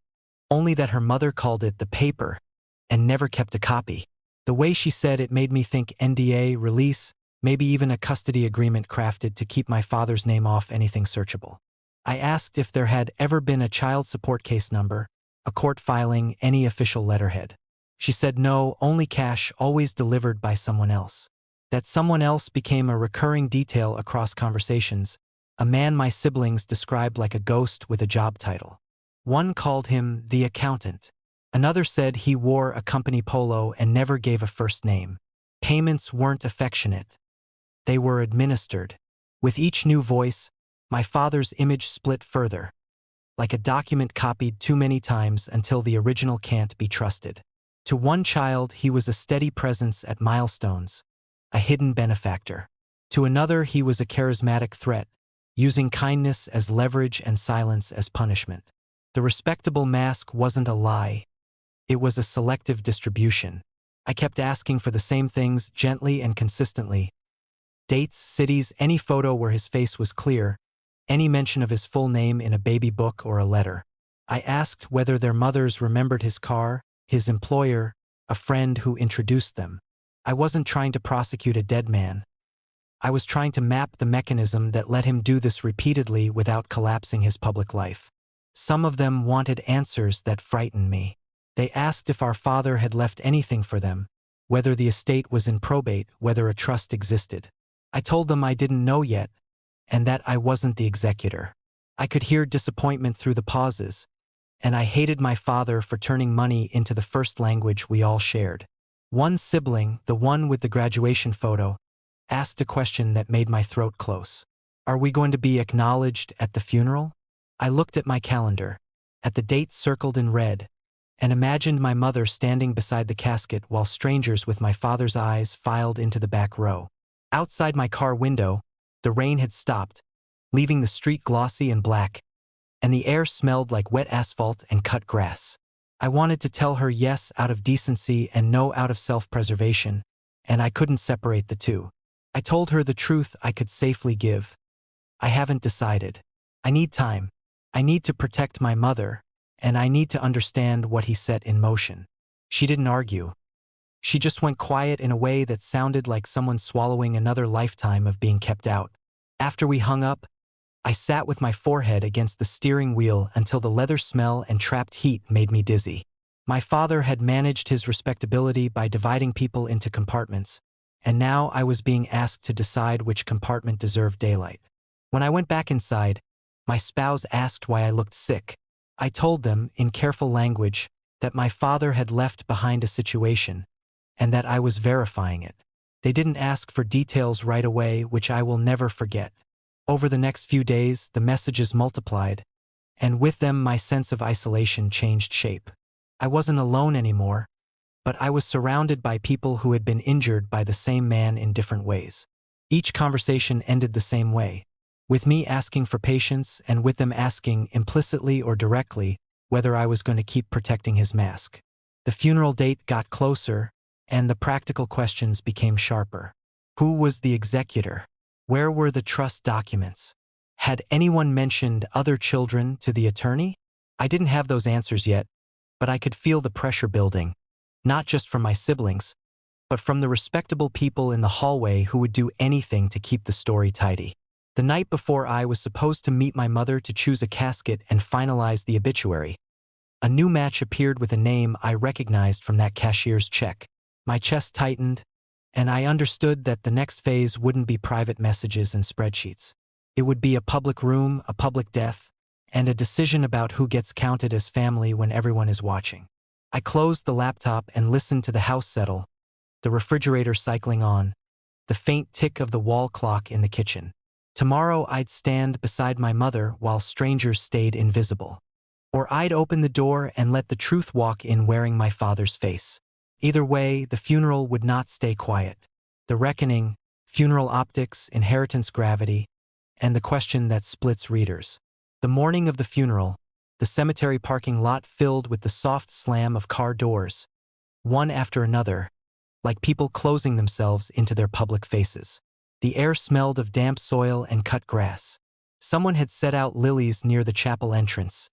only that her mother called it the paper and never kept a copy. The way she said it made me think NDA, release, maybe even a custody agreement crafted to keep my father's name off anything searchable. I asked if there had ever been a child support case number, a court filing, any official letterhead. She said no, only cash, always delivered by someone else. That someone else became a recurring detail across conversations, a man my siblings described like a ghost with a job title. One called him the accountant. Another said he wore a company polo and never gave a first name. Payments weren't affectionate. They were administered. With each new voice, my father's image split further, like a document copied too many times until the original can't be trusted. To one child, he was a steady presence at milestones, a hidden benefactor. To another, he was a charismatic threat, using kindness as leverage and silence as punishment. The respectable mask wasn't a lie. It was a selective distribution. I kept asking for the same things gently and consistently. Dates, cities, any photo where his face was clear, any mention of his full name in a baby book or a letter. I asked whether their mothers remembered his car, his employer, a friend who introduced them. I wasn't trying to prosecute a dead man. I was trying to map the mechanism that let him do this repeatedly without collapsing his public life. Some of them wanted answers that frightened me. They asked if our father had left anything for them, whether the estate was in probate, whether a trust existed. I told them I didn't know yet, and that I wasn't the executor. I could hear disappointment through the pauses, and I hated my father for turning money into the first language we all shared. One sibling, the one with the graduation photo, asked a question that made my throat close. "Are we going to be acknowledged at the funeral?" I looked at my calendar, at the date circled in red, and imagined my mother standing beside the casket while strangers with my father's eyes filed into the back row. Outside my car window, the rain had stopped, leaving the street glossy and black, and the air smelled like wet asphalt and cut grass. I wanted to tell her yes out of decency and no out of self-preservation, and I couldn't separate the two. I told her the truth I could safely give. "I haven't decided. I need time. I need to protect my mother, and I need to understand what he set in motion." She didn't argue. She just went quiet in a way that sounded like someone swallowing another lifetime of being kept out. After we hung up, I sat with my forehead against the steering wheel until the leather smell and trapped heat made me dizzy. My father had managed his respectability by dividing people into compartments, and now I was being asked to decide which compartment deserved daylight. When I went back inside, my spouse asked why I looked sick. I told them, in careful language, that my father had left behind a situation, and that I was verifying it. They didn't ask for details right away, which I will never forget. Over the next few days, the messages multiplied, and with them my sense of isolation changed shape. I wasn't alone anymore, but I was surrounded by people who had been injured by the same man in different ways. Each conversation ended the same way, with me asking for patience and with them asking, implicitly or directly, whether I was going to keep protecting his mask. The funeral date got closer, and the practical questions became sharper. Who was the executor? Where were the trust documents? Had anyone mentioned other children to the attorney? I didn't have those answers yet, but I could feel the pressure building, not just from my siblings, but from the respectable people in the hallway who would do anything to keep the story tidy. The night before I was supposed to meet my mother to choose a casket and finalize the obituary, a new match appeared with a name I recognized from that cashier's check. My chest tightened, and I understood that the next phase wouldn't be private messages and spreadsheets. It would be a public room, a public death, and a decision about who gets counted as family when everyone is watching. I closed the laptop and listened to the house settle, the refrigerator cycling on, the faint tick of the wall clock in the kitchen. Tomorrow I'd stand beside my mother while strangers stayed invisible. Or I'd open the door and let the truth walk in wearing my father's face. Either way, the funeral would not stay quiet. The reckoning, funeral optics, inheritance gravity, and the question that splits readers. The morning of the funeral, the cemetery parking lot filled with the soft slam of car doors, one after another, like people closing themselves into their public faces. The air smelled of damp soil and cut grass. Someone had set out lilies near the chapel entrance,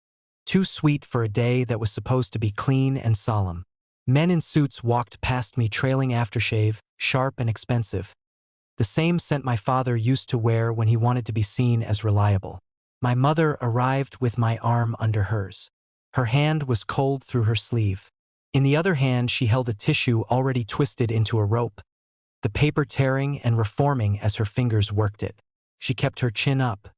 too sweet for a day that was supposed to be clean and solemn. Men in suits walked past me trailing aftershave, sharp and expensive, the same scent my father used to wear when he wanted to be seen as reliable. My mother arrived with my arm under hers. Her hand was cold through her sleeve. In the other hand she held a tissue already twisted into a rope, the paper tearing and reforming as her fingers worked it. She kept her chin up.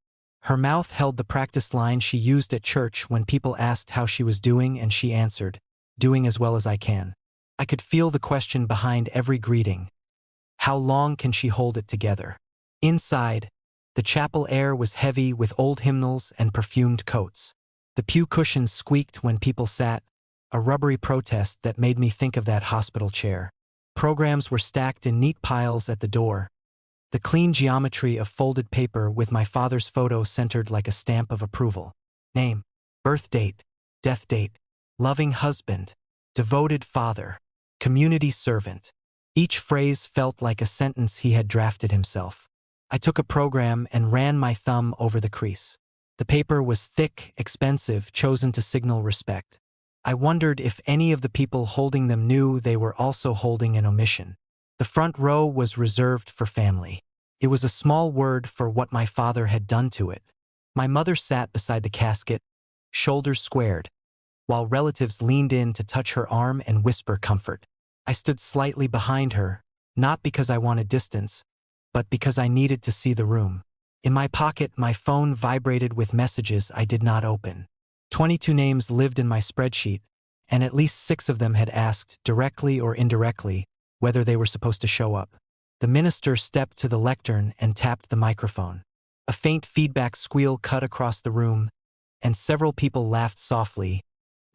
Her mouth held the practice line she used at church when people asked how she was doing, and she answered, "Doing as well as I can." I could feel the question behind every greeting. How long can she hold it together? Inside, the chapel air was heavy with old hymnals and perfumed coats. The pew cushions squeaked when people sat, a rubbery protest that made me think of that hospital chair. Programs were stacked in neat piles at the door, the clean geometry of folded paper with my father's photo centered like a stamp of approval. Name, birth date, death date, loving husband, devoted father, community servant. Each phrase felt like a sentence he had drafted himself. I took a program and ran my thumb over the crease. The paper was thick, expensive, chosen to signal respect. I wondered if any of the people holding them knew they were also holding an omission. The front row was reserved for family. It was a small word for what my father had done to it. My mother sat beside the casket, shoulders squared, while relatives leaned in to touch her arm and whisper comfort. I stood slightly behind her, not because I wanted distance, but because I needed to see the room. In my pocket, my phone vibrated with messages I did not open. 22 names lived in my spreadsheet, and at least 6 of them had asked, directly or indirectly, whether they were supposed to show up. The minister stepped to the lectern and tapped the microphone. A faint feedback squeal cut across the room, and several people laughed softly,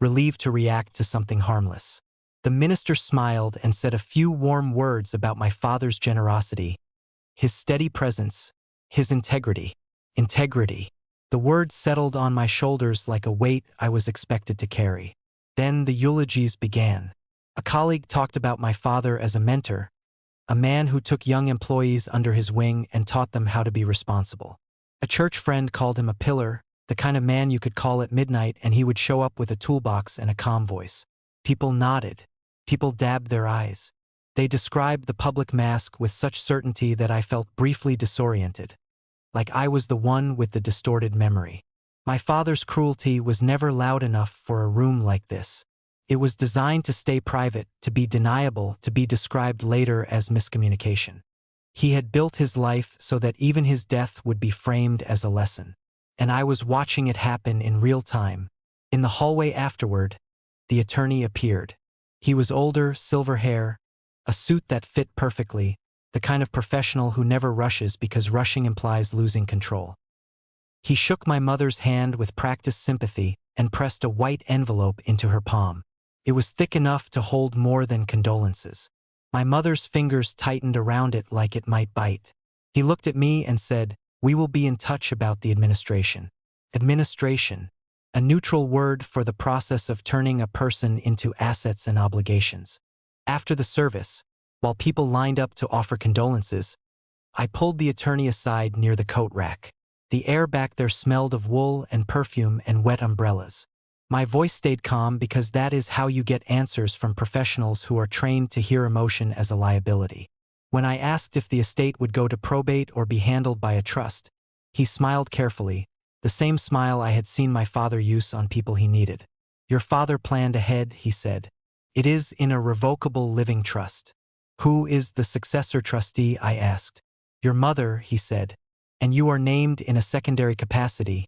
relieved to react to something harmless. The minister smiled and said a few warm words about my father's generosity, his steady presence, his integrity. Integrity. The words settled on my shoulders like a weight I was expected to carry. Then the eulogies began. A colleague talked about my father as a mentor, a man who took young employees under his wing and taught them how to be responsible. A church friend called him a pillar, the kind of man you could call at midnight and he would show up with a toolbox and a calm voice. People nodded. People dabbed their eyes. They described the public mask with such certainty that I felt briefly disoriented, like I was the one with the distorted memory. My father's cruelty was never loud enough for a room like this. It was designed to stay private, to be deniable, to be described later as miscommunication. He had built his life so that even his death would be framed as a lesson. And I was watching it happen in real time. In the hallway afterward, the attorney appeared. He was older, silver hair, a suit that fit perfectly, the kind of professional who never rushes because rushing implies losing control. He shook my mother's hand with practiced sympathy and pressed a white envelope into her palm. It was thick enough to hold more than condolences. My mother's fingers tightened around it like it might bite. He looked at me and said, "We will be in touch about the administration." Administration, a neutral word for the process of turning a person into assets and obligations. After the service, while people lined up to offer condolences, I pulled the attorney aside near the coat rack. The air back there smelled of wool and perfume and wet umbrellas. My voice stayed calm because that is how you get answers from professionals who are trained to hear emotion as a liability. When I asked if the estate would go to probate or be handled by a trust, he smiled carefully, the same smile I had seen my father use on people he needed. Your father planned ahead, he said. It is in a revocable living trust. Who is the successor trustee, I asked. Your mother, he said, and you are named in a secondary capacity,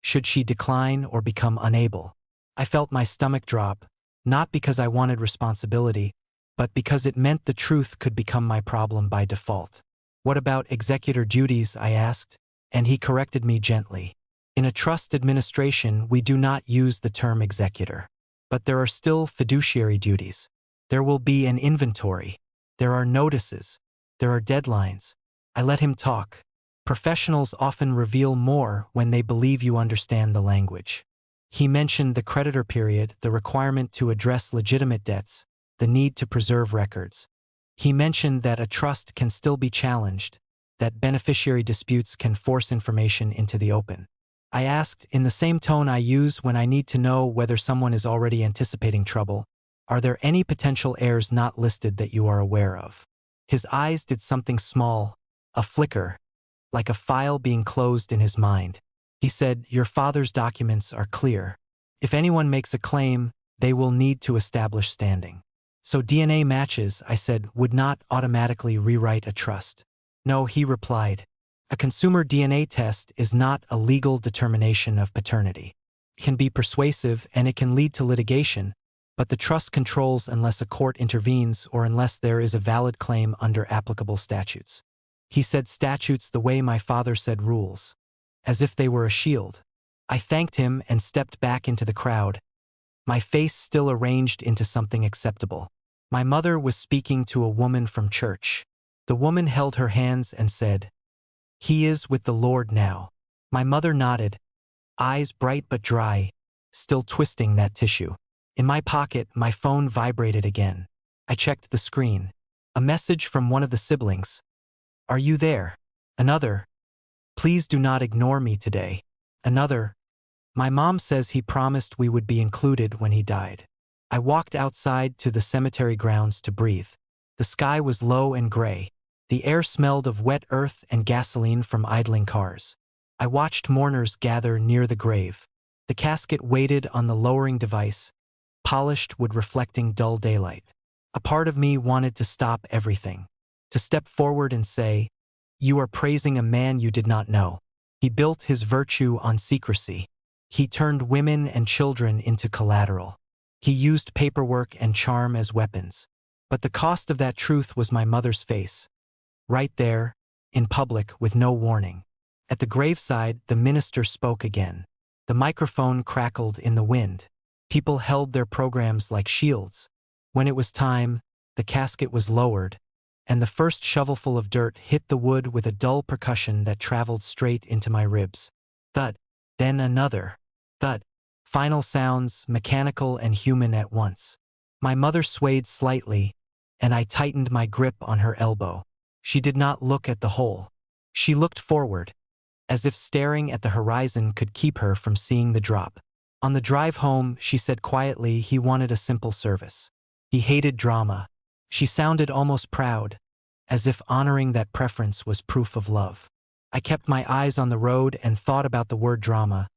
should she decline or become unable. I felt my stomach drop, not because I wanted responsibility, but because it meant the truth could become my problem by default. What about executor duties, I asked, and he corrected me gently. In a trust administration, we do not use the term executor. But there are still fiduciary duties. There will be an inventory. There are notices. There are deadlines. I let him talk. Professionals often reveal more when they believe you understand the language. He mentioned the creditor period, the requirement to address legitimate debts, the need to preserve records. He mentioned that a trust can still be challenged, that beneficiary disputes can force information into the open. I asked, in the same tone I use when I need to know whether someone is already anticipating trouble, are there any potential heirs not listed that you are aware of? His eyes did something small, a flicker, like a file being closed in his mind. He said, your father's documents are clear. If anyone makes a claim, they will need to establish standing. So DNA matches, I said, would not automatically rewrite a trust. No, he replied. A consumer DNA test is not a legal determination of paternity. It can be persuasive and it can lead to litigation, but the trust controls unless a court intervenes or unless there is a valid claim under applicable statutes. He said statutes the way my father said rules, as if they were a shield. I thanked him and stepped back into the crowd, my face still arranged into something acceptable. My mother was speaking to a woman from church. The woman held her hands and said, "He is with the Lord now." My mother nodded, eyes bright but dry, still twisting that tissue. In my pocket, my phone vibrated again. I checked the screen. A message from one of the siblings. "Are you there?" Another. "Please do not ignore me today." Another. "My mom says he promised we would be included when he died." I walked outside to the cemetery grounds to breathe. The sky was low and gray. The air smelled of wet earth and gasoline from idling cars. I watched mourners gather near the grave. The casket waited on the lowering device, polished wood reflecting dull daylight. A part of me wanted to stop everything, to step forward and say, "You are praising a man you did not know. He built his virtue on secrecy. He turned women and children into collateral. He used paperwork and charm as weapons." But the cost of that truth was my mother's face. Right there, in public, with no warning. At the graveside, the minister spoke again. The microphone crackled in the wind. People held their programs like shields. When it was time, the casket was lowered, and the first shovelful of dirt hit the wood with a dull percussion that traveled straight into my ribs. Thud. Then another. Thud. Final sounds, mechanical and human at once. My mother swayed slightly, and I tightened my grip on her elbow. She did not look at the hole. She looked forward, as if staring at the horizon could keep her from seeing the drop. On the drive home, she said quietly he wanted a simple service. He hated drama. She sounded almost proud, as if honoring that preference was proof of love. I kept my eyes on the road and thought about the word drama,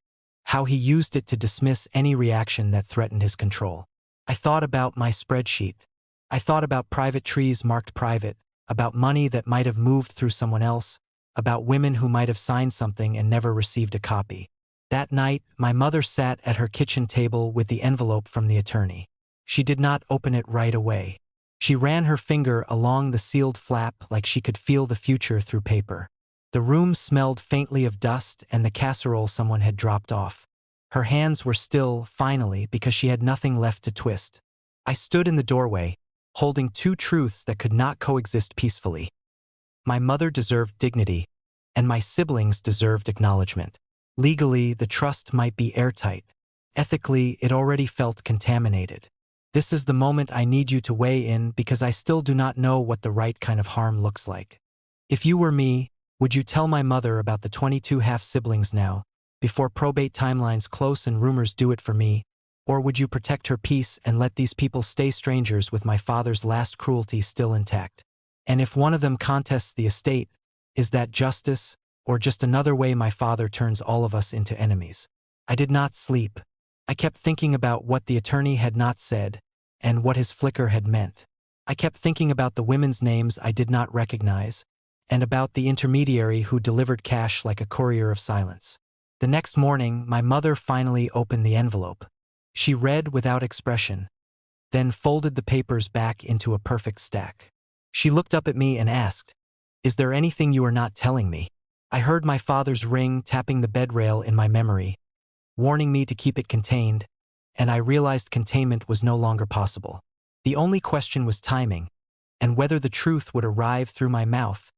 how he used it to dismiss any reaction that threatened his control. I thought about my spreadsheet. I thought about private trees marked private, about money that might have moved through someone else, about women who might have signed something and never received a copy. That night, my mother sat at her kitchen table with the envelope from the attorney. She did not open it right away. She ran her finger along the sealed flap like she could feel the future through paper. The room smelled faintly of dust and the casserole someone had dropped off. Her hands were still, finally, because she had nothing left to twist. I stood in the doorway, holding two truths that could not coexist peacefully. My mother deserved dignity, and my siblings deserved acknowledgement. Legally, the trust might be airtight. Ethically, it already felt contaminated. This is the moment I need you to weigh in because I still do not know what the right kind of harm looks like. If you were me, would you tell my mother about the 22 half-siblings now, before probate timelines close and rumors do it for me, or would you protect her peace and let these people stay strangers with my father's last cruelty still intact? And if one of them contests the estate, is that justice, or just another way my father turns all of us into enemies? I did not sleep. I kept thinking about what the attorney had not said, and what his flicker had meant. I kept thinking about the women's names I did not recognize, and about the intermediary who delivered cash like a courier of silence. The next morning, my mother finally opened the envelope. She read without expression, then folded the papers back into a perfect stack. She looked up at me and asked, "Is there anything you are not telling me?" I heard my father's ring tapping the bed rail in my memory, warning me to keep it contained, and I realized containment was no longer possible. The only question was timing, and whether the truth would arrive through my mouth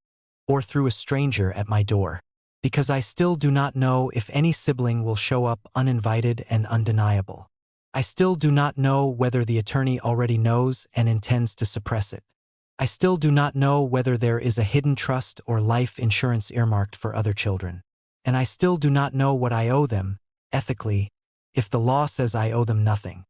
or through a stranger at my door. Because I still do not know if any sibling will show up uninvited and undeniable. I still do not know whether the attorney already knows and intends to suppress it. I still do not know whether there is a hidden trust or life insurance earmarked for other children. And I still do not know what I owe them, ethically, if the law says I owe them nothing.